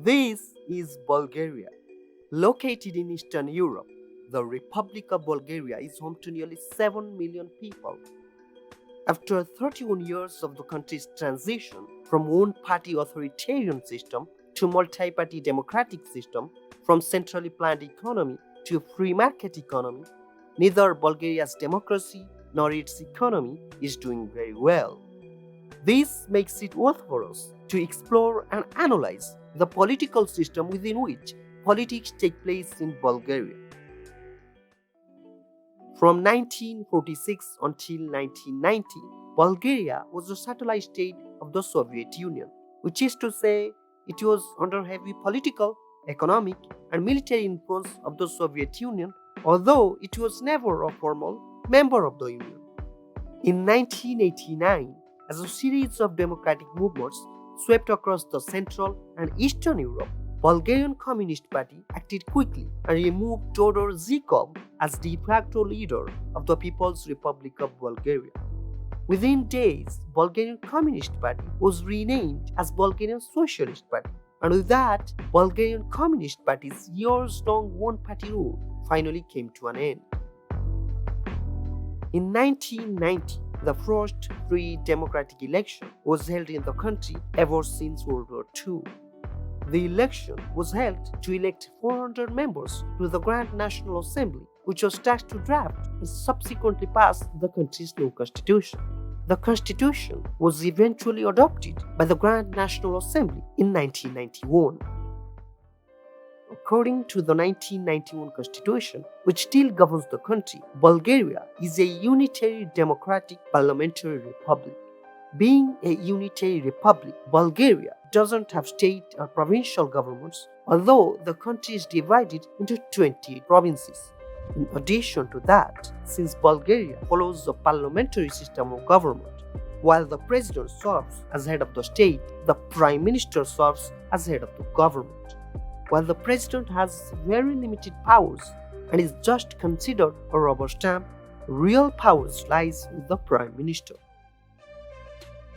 This is Bulgaria. Located in Eastern Europe, the Republic of Bulgaria is home to nearly 7 million people. After 31 years of the country's transition from one-party authoritarian system to multi-party democratic system, from centrally planned economy to free market economy, neither Bulgaria's democracy nor its economy is doing very well. This makes it worth for us to explore and analyze the political system within which politics take place in Bulgaria. From 1946 until 1990, Bulgaria was a satellite state of the Soviet Union, which is to say, it was under heavy political, economic, and military influence of the Soviet Union, although it was never a formal member of the Union. In 1989, as a series of democratic movements swept across the Central and Eastern Europe, Bulgarian Communist Party acted quickly and removed Todor Zhikov as de facto leader of the People's Republic of Bulgaria. Within days, Bulgarian Communist Party was renamed as Bulgarian Socialist Party, and with that, Bulgarian Communist Party's years-long one-party rule finally came to an end. In 1990, the first free democratic election was held in the country ever since World War II. The election was held to elect 400 members to the Grand National Assembly, which was tasked to draft and subsequently pass the country's new constitution. The constitution was eventually adopted by the Grand National Assembly in 1991. According to the 1991 constitution, which still governs the country, Bulgaria is a unitary democratic parliamentary republic. Being a unitary republic, Bulgaria doesn't have state or provincial governments, although the country is divided into 20 provinces. In addition to that, since Bulgaria follows a parliamentary system of government, while the president serves as head of the state, the prime minister serves as head of the government. While the president has very limited powers and is just considered a rubber stamp, real powers lies with the prime minister.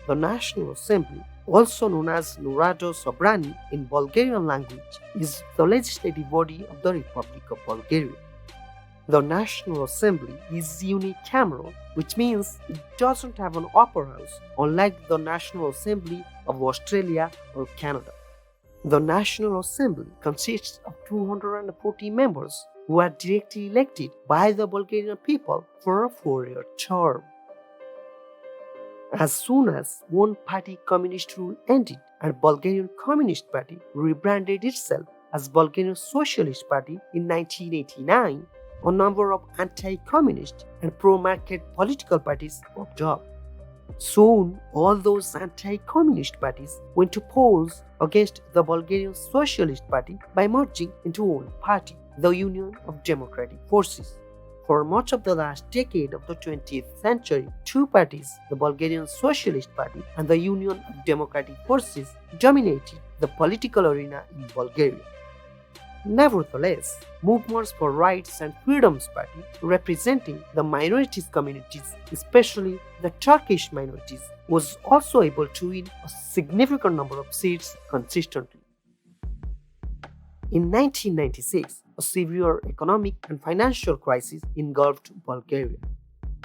The National Assembly, also known as Narada Sobrani in Bulgarian language, is the legislative body of the Republic of Bulgaria. The National Assembly is unicameral, which means it doesn't have an upper house, unlike the National Assembly of Australia or Canada. The National Assembly consists of 240 members who are directly elected by the Bulgarian people for a 4-year term. As soon as one-party communist rule ended and Bulgarian Communist Party rebranded itself as Bulgarian Socialist Party in 1989, a number of anti-communist and pro-market political parties popped up. Soon, all those anti-communist parties went to polls against the Bulgarian Socialist Party by merging into one party, the Union of Democratic Forces. For much of the last decade of the 20th century, two parties, the Bulgarian Socialist Party and the Union of Democratic Forces, dominated the political arena in Bulgaria. Nevertheless, movements for rights and freedoms party, representing the minorities communities, especially the Turkish minorities, was also able to win a significant number of seats consistently. In 1996, a severe economic and financial crisis engulfed Bulgaria.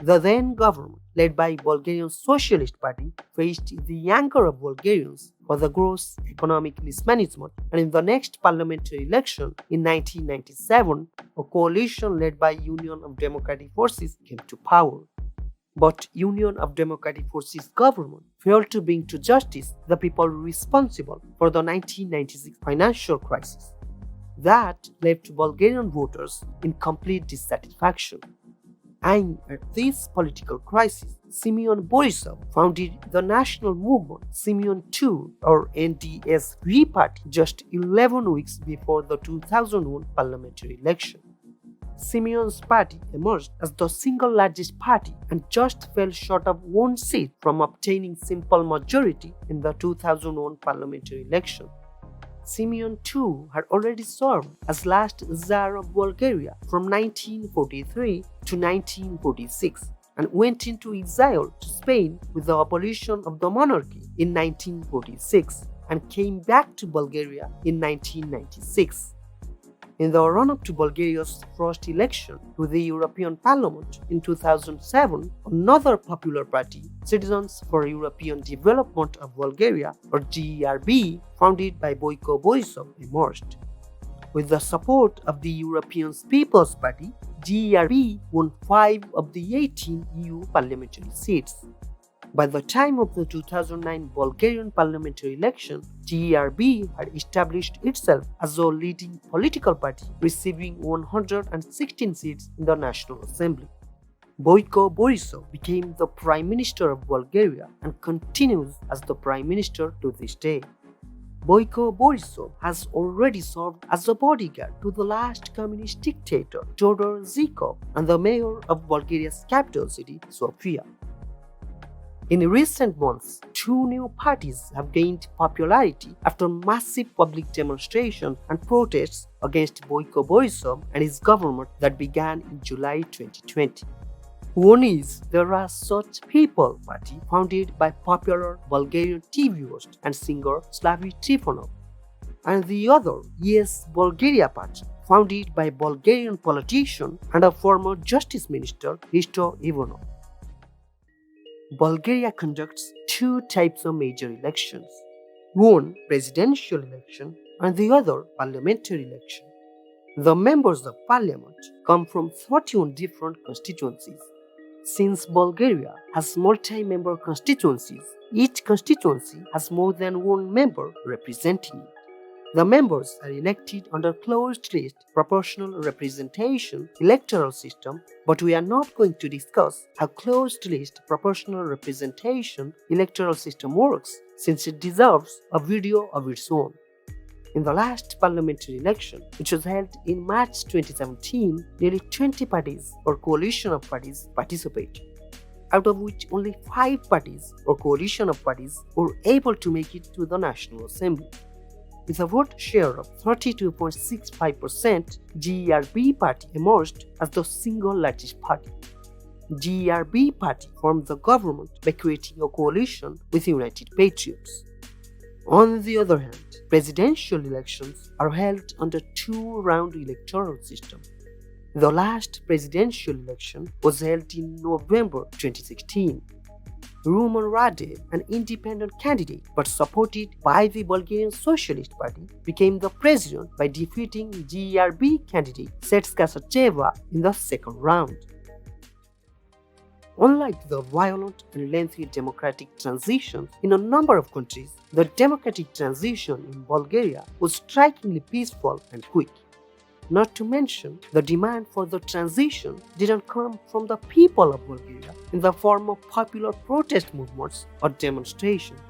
The then government, led by Bulgarian Socialist Party, faced the anger of Bulgarians for the gross economic mismanagement, and in the next parliamentary election in 1997, a coalition led by Union of Democratic Forces came to power. But Union of Democratic Forces government failed to bring to justice the people responsible for the 1996 financial crisis. That left Bulgarian voters in complete dissatisfaction. Aimed at this political crisis, Simeon Borisov founded the national movement Simeon II or NDSV party just 11 weeks before the 2001 parliamentary election. Simeon's party emerged as the single largest party and just fell short of one seat from obtaining simple majority in the 2001 parliamentary election. Simeon II had already served as last Tsar of Bulgaria from 1943 to 1946 and went into exile to Spain with the abolition of the monarchy in 1946. and came back to Bulgaria in 1996. In the run-up to Bulgaria's first election to the European Parliament in 2007, another popular party, Citizens for European Development of Bulgaria, or GERB, founded by Boyko Borisov, emerged. With the support of the European People's Party, GERB won 5 of the 18 EU parliamentary seats. By the time of the 2009 Bulgarian parliamentary election, GERB had established itself as a leading political party, receiving 116 seats in the National Assembly. Boyko Borisov became the Prime Minister of Bulgaria and continues as the Prime Minister to this day. Boyko Borisov has already served as a bodyguard to the last communist dictator, Todor Zhikov, and the mayor of Bulgaria's capital city, Sofia. In recent months, 2 new parties have gained popularity after massive public demonstrations and protests against Boyko Borisov and his government that began in July 2020. One is the Such People Party, founded by popular Bulgarian TV host and singer Slavi Trifonov, and the other Yes Bulgaria Party, founded by Bulgarian politician and a former Justice Minister Hristo Ivanov. Bulgaria conducts 2 types of major elections, one presidential election and the other parliamentary election. The members of parliament come from 31 different constituencies. Since Bulgaria has multi-member constituencies, each constituency has more than one member representing it. The members are elected under closed-list proportional representation electoral system, but we are not going to discuss how closed-list proportional representation electoral system works, since it deserves a video of its own. In the last parliamentary election, which was held in March 2017, nearly 20 parties or coalition of parties participated, out of which only 5 parties or coalition of parties were able to make it to the National Assembly. With a vote share of 32.65%, GERB party emerged as the single largest party. GERB party formed the government by creating a coalition with United Patriots. On the other hand, presidential elections are held under 2-round electoral system. The last presidential election was held in November 2016. Rumen Radev, an independent candidate but supported by the Bulgarian Socialist Party, became the president by defeating GERB candidate Setska Sacheva in the second round. Unlike the violent and lengthy democratic transitions in a number of countries, the democratic transition in Bulgaria was strikingly peaceful and quick. Not to mention, the demand for the transition didn't come from the people of Bulgaria in the form of popular protest movements or demonstrations.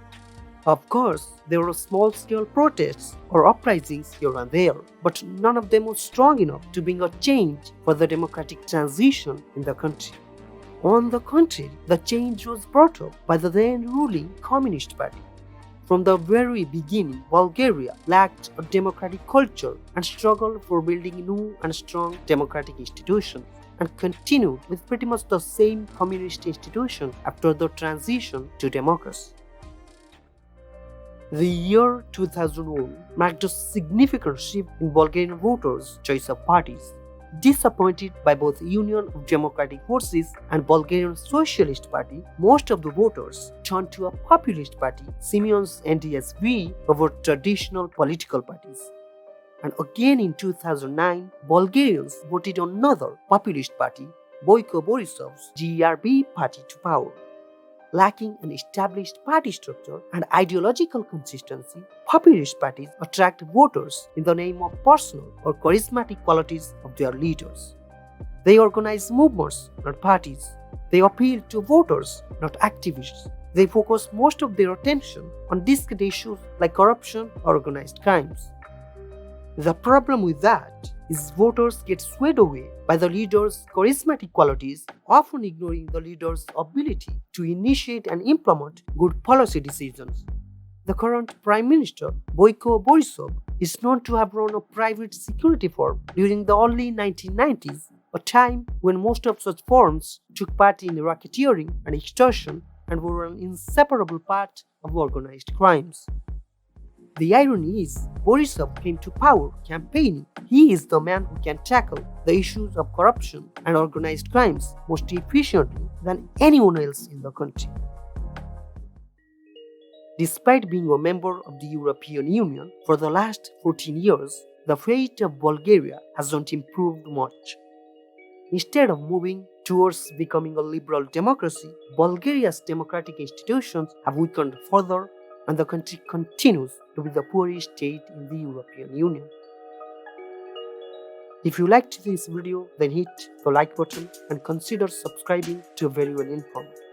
Of course, there were small-scale protests or uprisings here and there, but none of them was strong enough to bring a change for the democratic transition in the country. On the contrary, the change was brought up by the then ruling Communist Party. From the very beginning, Bulgaria lacked a democratic culture and struggled for building new and strong democratic institutions, and continued with pretty much the same communist institution after the transition to democracy. The year 2001 marked a significant shift in Bulgarian voters' choice of parties. Disappointed by both Union of Democratic Forces and Bulgarian Socialist Party, most of the voters turned to a populist party, Simeon's NDSV, over traditional political parties. And again in 2009, Bulgarians voted another populist party, Boyko Borisov's GERB party, to power. Lacking an established party structure and ideological consistency, populist parties attract voters in the name of personal or charismatic qualities of their leaders. They organize movements, not parties. They appeal to voters, not activists. They focus most of their attention on discrete issues like corruption or organized crimes. The problem with that is voters get swayed away by the leader's charismatic qualities, often ignoring the leader's ability to initiate and implement good policy decisions. The current Prime Minister, Boyko Borisov, is known to have run a private security firm during the early 1990s, a time when most of such firms took part in racketeering and extortion and were an inseparable part of organized crimes. The irony is, Borisov came to power campaigning. He is the man who can tackle the issues of corruption and organized crimes most efficiently than anyone else in the country. Despite being a member of the European Union for the last 14 years, the fate of Bulgaria hasn't improved much. Instead of moving towards becoming a liberal democracy, Bulgaria's democratic institutions have weakened further and the country continues to be the poorest state in the European Union. If you liked this video, then hit the like button and consider subscribing to Very Well Informed.